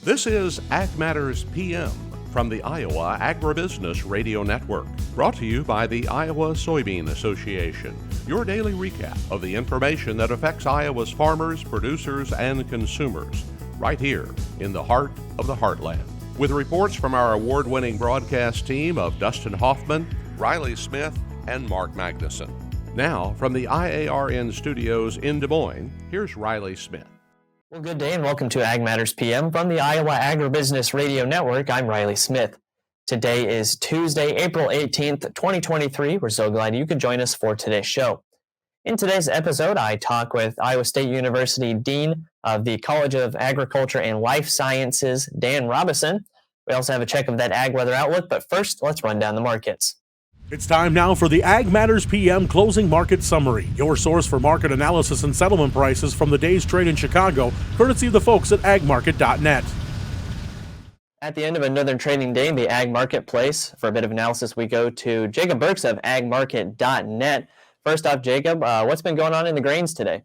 This is Ag Matters PM from the Iowa Agribusiness Radio Network, brought to you by the Iowa Soybean Association, your daily recap of the information that affects Iowa's farmers, producers, and consumers, right here in the heart of the heartland. With reports from our award-winning broadcast team of Dustin Hoffman, Riley Smith, and Mark Magnuson. Now, from the IARN studios in Des Moines, here's Riley Smith. Well, good day and welcome to Ag Matters PM from the Iowa Agribusiness Radio Network. I'm Riley Smith. Today is Tuesday, April 18th, 2023. We're so glad you could join us for today's show. In today's episode, I talk with Iowa State University Dean of the College of Agriculture and Life Sciences, Dan Robison. We also have a check of that ag weather outlook, but first, let's run down the markets. It's time now for the Ag Matters PM Closing Market Summary, your source for market analysis and settlement prices from the day's trade in Chicago, courtesy of the folks at agmarket.net. At the end of another trading day in the ag marketplace, for a bit of analysis, we go to Jacob Burks of agmarket.net. First off, Jacob, what's been going on in the grains today?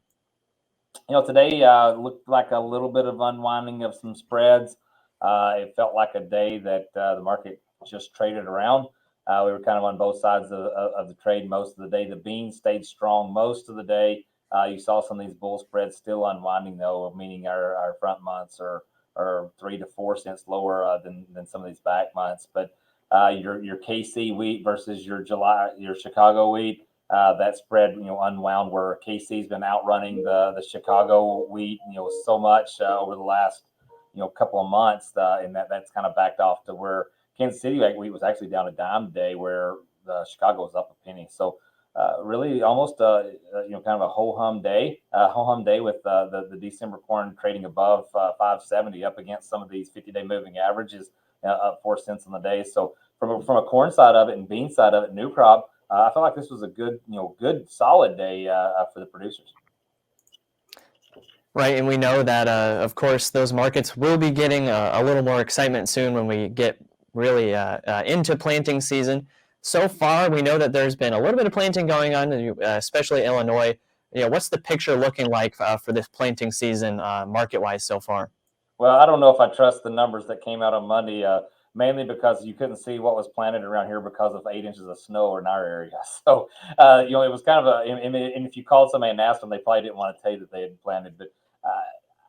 Today looked like a little bit of unwinding of some spreads. It felt like a day that the market just traded around. We were kind of on both sides of the trade most of the day. The beans stayed strong most of the day. You saw some of these bull spreads still unwinding, though, meaning our front months are 3 to 4 cents lower than some of these back months. But your KC wheat versus your Chicago wheat, that spread unwound where KC's been outrunning the Chicago wheat so much over the last couple of months, and that's kind of backed off to where Kansas City wheat was actually down a dime today, where Chicago was up a penny. So really almost kind of a ho-hum day with the December corn trading above 570 up against some of these 50-day moving averages up 4 cents on the day. So from a corn side of it and bean side of it, new crop, I felt like this was a good solid day for the producers. Right, and we know that, of course, those markets will be getting a little more excitement soon when we get really into planting season. So far, we know that there's been a little bit of planting going on, especially Illinois. What's the picture looking like for this planting season market-wise so far? Well, I don't know if I trust the numbers that came out on Monday, mainly because you couldn't see what was planted around here because of 8 inches of snow in our area. So, it was kind of and if you called somebody and asked them, they probably didn't want to tell you that they had planted. But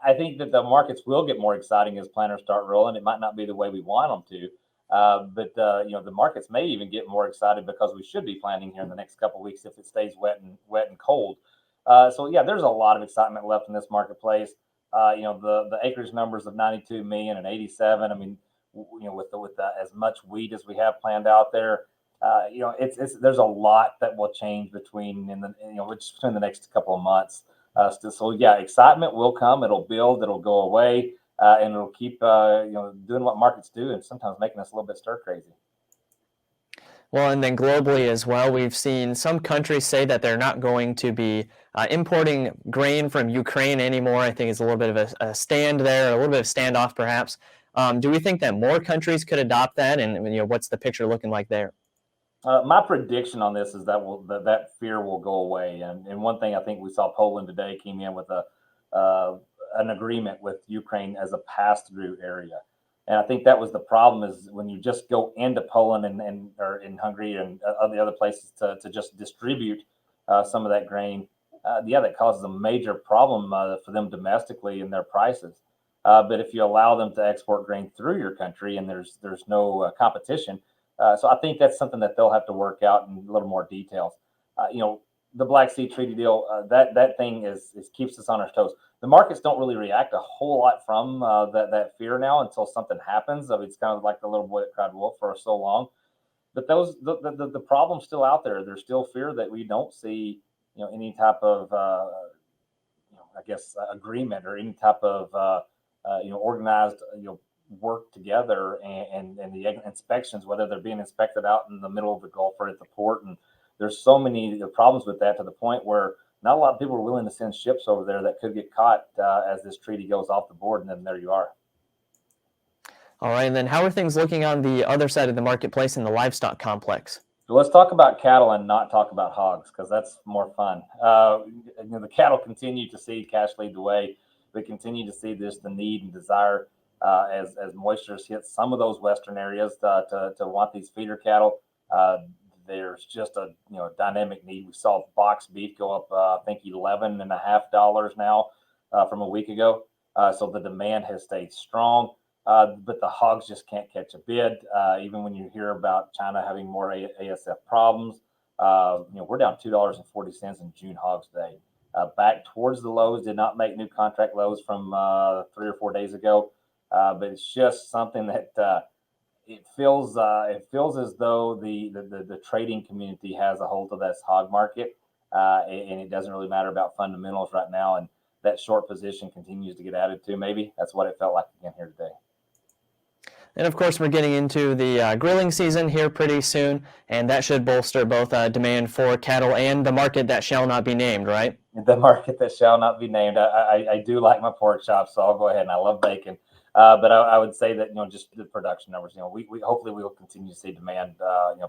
I think that the markets will get more exciting as planters start rolling. It might not be the way we want them to. But the markets may even get more excited because we should be planting here in the next couple of weeks if it stays wet and cold. So there's a lot of excitement left in this marketplace. The acreage numbers of 92 million and 87. I mean, with as much wheat as we have planned out there, there's a lot that will change between the next couple of months. So excitement will come. It'll build. It'll go away. And it'll keep, doing what markets do and sometimes making us a little bit stir crazy. Well, and then globally as well, we've seen some countries say that they're not going to be importing grain from Ukraine anymore. I think it's a little bit of a stand there, a little bit of standoff perhaps. Do we think that more countries could adopt that? And what's the picture looking like there? My prediction on this is that fear will go away. And one thing I think we saw Poland today came in with an agreement with Ukraine as a pass-through area. And I think that was the problem, is when you just go into Poland or in Hungary and the other places to just distribute some of that grain, that causes a major problem for them domestically in their prices. But if you allow them to export grain through your country and there's no competition, so I think that's something that they'll have to work out in a little more details. The Black Sea Treaty deal, that thing keeps us on our toes. The markets don't really react a whole lot from that fear now until something happens. It's kind of like the little boy that cried wolf for so long. But the problem's still out there. There's still fear that we don't see any type of agreement or any type of organized work together and the inspections, whether they're being inspected out in the middle of the Gulf or at the port. And there's so many problems with that to the point where not a lot of people are willing to send ships over there that could get caught as this treaty goes off the board. And then there you are. All right. And then how are things looking on the other side of the marketplace in the livestock complex? So let's talk about cattle and not talk about hogs, because that's more fun. The cattle continue to see cash lead the way. We continue to see the need and desire as moisture hits some of those western areas to want these feeder cattle. There's just a dynamic need. We saw box beef go up, I think $11.50 now from a week ago. So the demand has stayed strong, but the hogs just can't catch a bid. Even when you hear about China having more ASF problems, we're down $2.40 in June hogs today. Back towards the lows, did not make new contract lows from 3 or 4 days ago, but it's just something that it feels as though the trading community has a hold of this hog market, and it doesn't really matter about fundamentals right now. And that short position continues to get added to. Maybe that's what it felt like again here today. And of course, we're getting into the grilling season here pretty soon, and that should bolster both demand for cattle and the market that shall not be named, right? The market that shall not be named. I do like my pork chops, so I'll go ahead, and I love bacon. But I would say that just the production numbers. We hopefully we will continue to see demand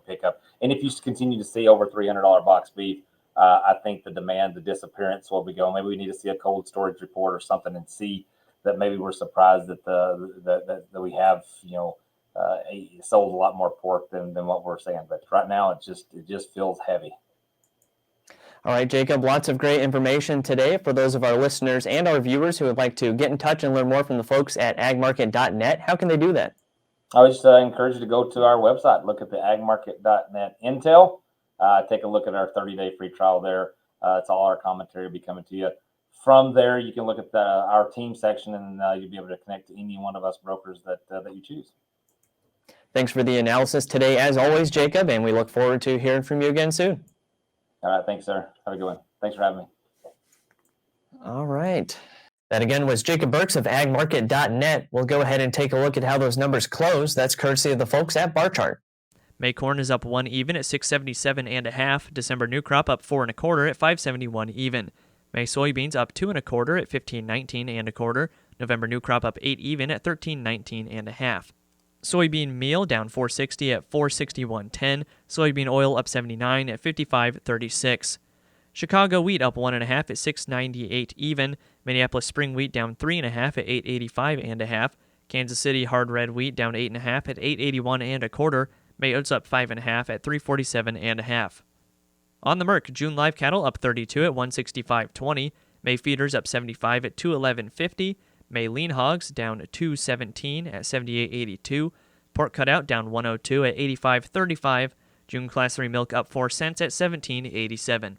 pick up, and if you continue to see over $300 box beef, I think the demand, the disappearance will be going. Maybe we need to see a cold storage report or something and see that maybe we're surprised that that we have sold a lot more pork than what we're saying. But right now it just feels heavy. All right, Jacob, lots of great information today for those of our listeners and our viewers who would like to get in touch and learn more from the folks at agmarket.net. How can they do that? I would just encourage you to go to our website, look at the agmarket.net intel, take a look at our 30-day free trial there. It's all our commentary will be coming to you. From there, you can look at our team section, and you'll be able to connect to any one of us brokers that you choose. Thanks for the analysis today, as always, Jacob, and we look forward to hearing from you again soon. All right. Thanks, sir. Have a good one. Thanks for having me. All right. That again was Jacob Burks of agmarket.net. We'll go ahead and take a look at how those numbers close. That's courtesy of the folks at Bar Chart. May corn is up 1 even at 677.5. December new crop up 4 1/4 at 571 even. May soybeans up 2 1/4 at 15.19 1/4. November new crop up 8 even at 13.19 1/2. Soybean meal down 460 at 461.10. Soybean oil up 79 at 55.36. Chicago wheat up 1 1/2 at 698 even. Minneapolis spring wheat down 3 1/2 at 885 1/2. Kansas City hard red wheat down 8 1/2 at 881 1/4. May oats up 5 1/2 at 347 1/2. On the Merc, June live cattle up 32 at 165.20. May feeders up 75 at 211.50. May lean hogs down 217 at 78.82. Pork cutout down 102 at 85.35. June class 3 milk up 4 cents at 17.87.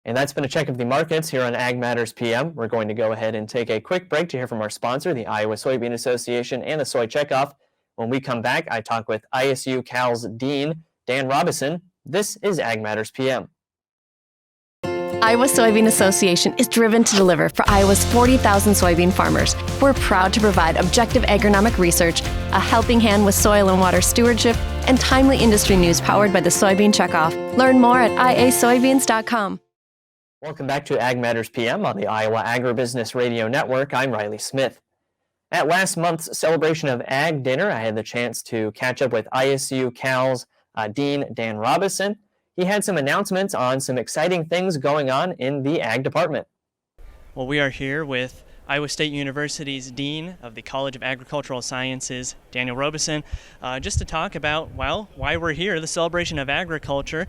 And that's been a check of the markets here on Ag Matters PM. We're going to go ahead and take a quick break to hear from our sponsor, the Iowa Soybean Association and the Soy Checkoff. When we come back, I talk with ISU Cal's Dean, Dan Robison. This is Ag Matters PM. Iowa Soybean Association is driven to deliver for Iowa's 40,000 soybean farmers. We're proud to provide objective agronomic research, a helping hand with soil and water stewardship, and timely industry news powered by the Soybean Checkoff. Learn more at iasoybeans.com. Welcome back to Ag Matters PM on the Iowa Agribusiness Radio Network. I'm Riley Smith. At last month's celebration of Ag Dinner, I had the chance to catch up with ISU Cal's Dean Dan Robison. He had some announcements on some exciting things going on in the Ag department. Well, we are here with Iowa State University's Dean of the College of Agricultural Sciences, Daniel Robison, just to talk about, well, why we're here, the celebration of agriculture.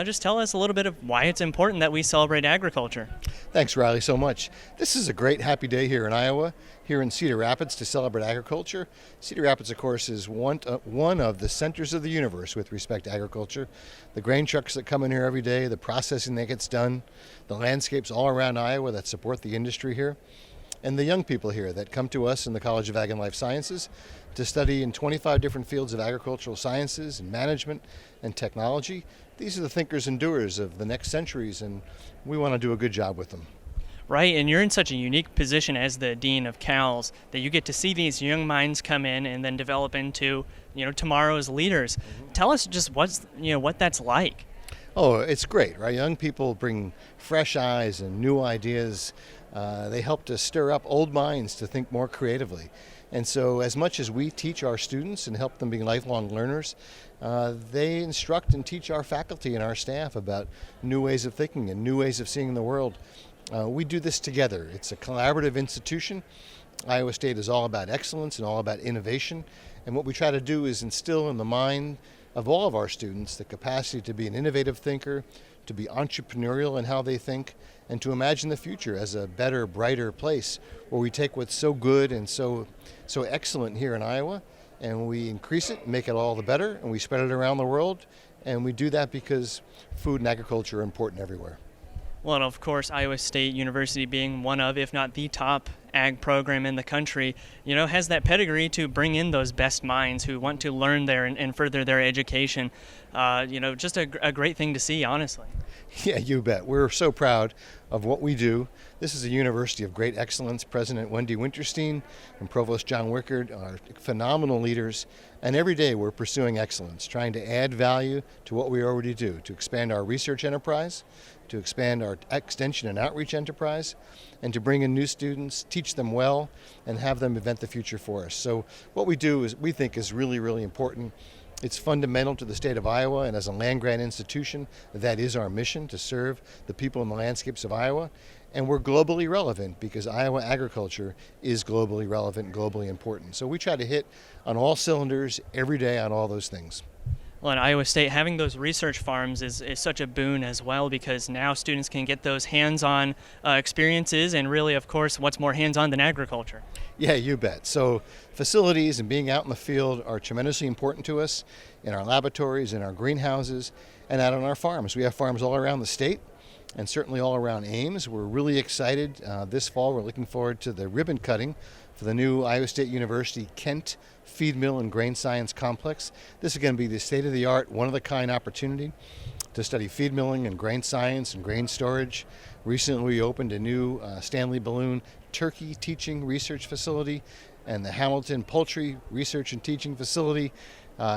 Just tell us a little bit of why it's important that we celebrate agriculture. Thanks, Riley, so much. This is a great happy day here in Iowa, here in Cedar Rapids, to celebrate agriculture. Cedar Rapids, of course, is one of the centers of the universe with respect to agriculture. The grain trucks that come in here every day, the processing that gets done, the landscapes all around Iowa that support the industry here, and the young people here that come to us in the College of Ag and Life Sciences to study in 25 different fields of agricultural sciences and management and technology. These are the thinkers and doers of the next centuries, and we want to do a good job with them. Right, and you're in such a unique position as the Dean of Cal's that you get to see these young minds come in and then develop into, tomorrow's leaders. Mm-hmm. Tell us just what that's like. Oh, it's great, right? Young people bring fresh eyes and new ideas. They help to stir up old minds to think more creatively. And so as much as we teach our students and help them be lifelong learners, they instruct and teach our faculty and our staff about new ways of thinking and new ways of seeing the world. We do this together. It's a collaborative institution. Iowa State is all about excellence and all about innovation. And what we try to do is instill in the mind of all of our students the capacity to be an innovative thinker, to be entrepreneurial in how they think, and to imagine the future as a better, brighter place where we take what's so good and so excellent here in Iowa and we increase it, make it all the better, and we spread it around the world. And we do that because food and agriculture are important everywhere. Well, and of course, Iowa State University being one of, if not the top ag program in the country, has that pedigree to bring in those best minds who want to learn there and further their education. Just a great thing to see, honestly. Yeah, you bet. We're so proud of what we do. This is a university of great excellence. President Wendy Winterstein and Provost John Wickard are phenomenal leaders. And every day we're pursuing excellence, trying to add value to what we already do, to expand our research enterprise, to expand our extension and outreach enterprise, and to bring in new students, teach them well, and have them invent the future for us. So what we do is we think is really, really important. It's fundamental to the state of Iowa, and as a land-grant institution, that is our mission, to serve the people in the landscapes of Iowa. And we're globally relevant because Iowa agriculture is globally relevant and globally important. So we try to hit on all cylinders every day on all those things. Well, in Iowa State, having those research farms is such a boon as well, because now students can get those hands-on experiences, and really, of course, what's more hands-on than agriculture? Yeah, you bet. So facilities and being out in the field are tremendously important to us in our laboratories, in our greenhouses, and out on our farms. We have farms all around the state and certainly all around Ames. We're really excited this fall. We're looking forward to the ribbon cutting for the new Iowa State University Kent Feed Mill and Grain Science Complex. This is going to be the state-of-the-art, one-of-a-kind opportunity to study feed milling and grain science and grain storage. Recently we opened a new Stanley Balloon turkey teaching research facility and the Hamilton Poultry Research and Teaching Facility.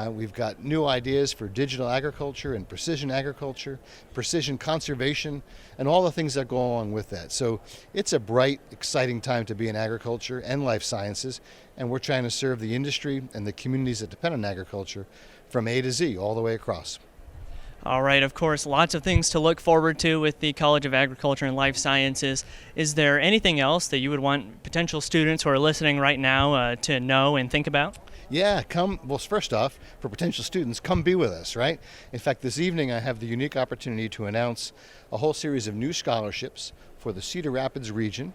We've got new ideas for digital agriculture and precision agriculture, precision conservation, and all the things that go along with that. So it's a bright, exciting time to be in agriculture and life sciences, and we're trying to serve the industry and the communities that depend on agriculture from A to Z, all the way across. All right, of course, lots of things to look forward to with the College of Agriculture and Life Sciences. Is there anything else that you would want potential students who are listening right now to know and think about? Yeah, first off, for potential students, come be with us, right? In fact, this evening I have the unique opportunity to announce a whole series of new scholarships for the Cedar Rapids region,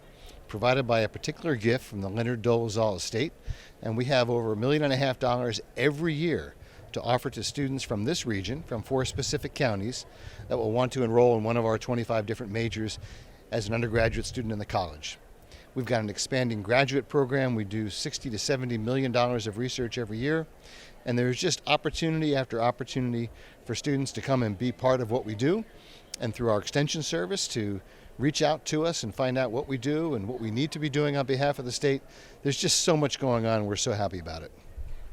provided by a particular gift from the Leonard Dolezal estate. And we have over $1.5 million every year to offer to students from this region, from 4 specific counties, that will want to enroll in one of our 25 different majors as an undergraduate student in the college. We've got an expanding graduate program. We do $60 to $70 million of research every year. And there's just opportunity after opportunity for students to come and be part of what we do. And through our extension service to reach out to us and find out what we do and what we need to be doing on behalf of the state. There's just so much going on. We're so happy about it.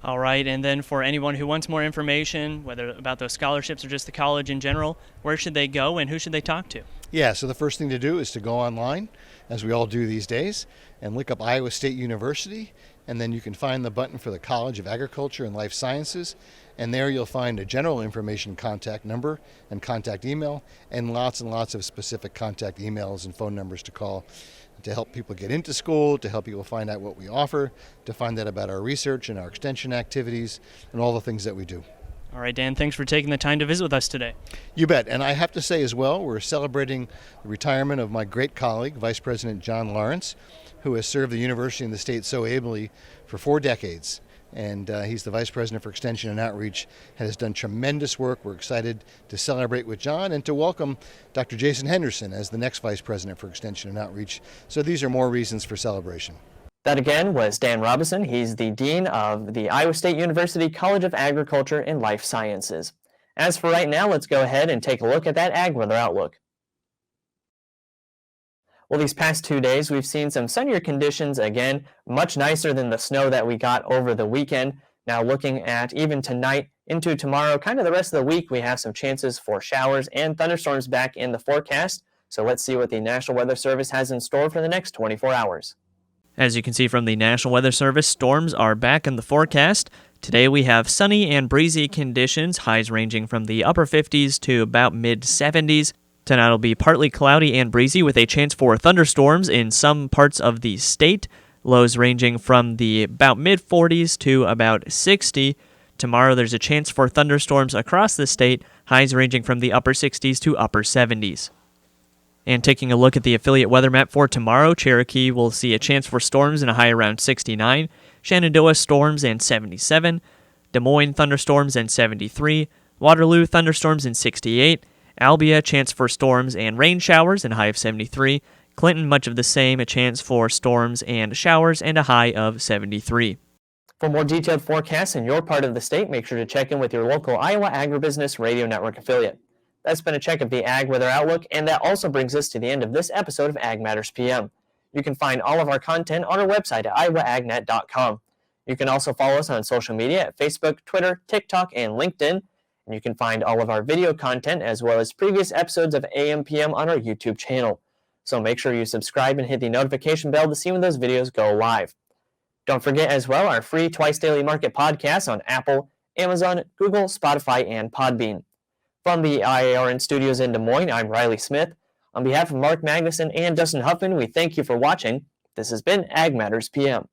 All right, and then for anyone who wants more information, whether about those scholarships or just the college in general, where should they go and who should they talk to? Yeah, so the first thing to do is to go online, as we all do these days, and look up Iowa State University, and then you can find the button for the College of Agriculture and Life Sciences, and there you'll find a general information contact number and contact email, and lots of specific contact emails and phone numbers to call to help people get into school, to help people find out what we offer, to find out about our research and our extension activities, and all the things that we do. All right, Dan, thanks for taking the time to visit with us today. You bet. And I have to say as well, we're celebrating the retirement of my great colleague, Vice President John Lawrence, who has served the university and the state so ably for 4 decades. And he's the Vice President for Extension and Outreach, and has done tremendous work. We're excited to celebrate with John and to welcome Dr. Jason Henderson as the next Vice President for Extension and Outreach. So these are more reasons for celebration. That again was Dan Robison. He's the Dean of the Iowa State University College of Agriculture and Life Sciences. As for right now, let's go ahead and take a look at that ag weather outlook. Well, these past 2 days, we've seen some sunnier conditions again, much nicer than the snow that we got over the weekend. Now looking at even tonight into tomorrow, kind of the rest of the week, we have some chances for showers and thunderstorms back in the forecast. So let's see what the National Weather Service has in store for the next 24 hours. As you can see from the National Weather Service, storms are back in the forecast. Today we have sunny and breezy conditions, highs ranging from the upper 50s to about mid-70s. Tonight will be partly cloudy and breezy with a chance for thunderstorms in some parts of the state. Lows ranging from the about mid-40s to about 60. Tomorrow there's a chance for thunderstorms across the state, highs ranging from the upper 60s to upper 70s. And taking a look at the affiliate weather map for tomorrow, Cherokee will see a chance for storms and a high around 69. Shenandoah storms and 77. Des Moines thunderstorms and 73. Waterloo thunderstorms and 68. Albia chance for storms and rain showers and a high of 73. Clinton much of the same, a chance for storms and showers and a high of 73. For more detailed forecasts in your part of the state, make sure to check in with your local Iowa Agribusiness Radio Network affiliate. That's been a check of the Ag Weather Outlook, and that also brings us to the end of this episode of Ag Matters PM. You can find all of our content on our website at iowaagnet.com. You can also follow us on social media at Facebook, Twitter, TikTok, and LinkedIn. And you can find all of our video content as well as previous episodes of AMPM on our YouTube channel. So make sure you subscribe and hit the notification bell to see when those videos go live. Don't forget as well our free Twice Daily Market podcast on Apple, Amazon, Google, Spotify, and Podbean. From the IARN studios in Des Moines, I'm Riley Smith. On behalf of Mark Magnuson and Dustin Huffman, we thank you for watching. This has been Ag Matters PM.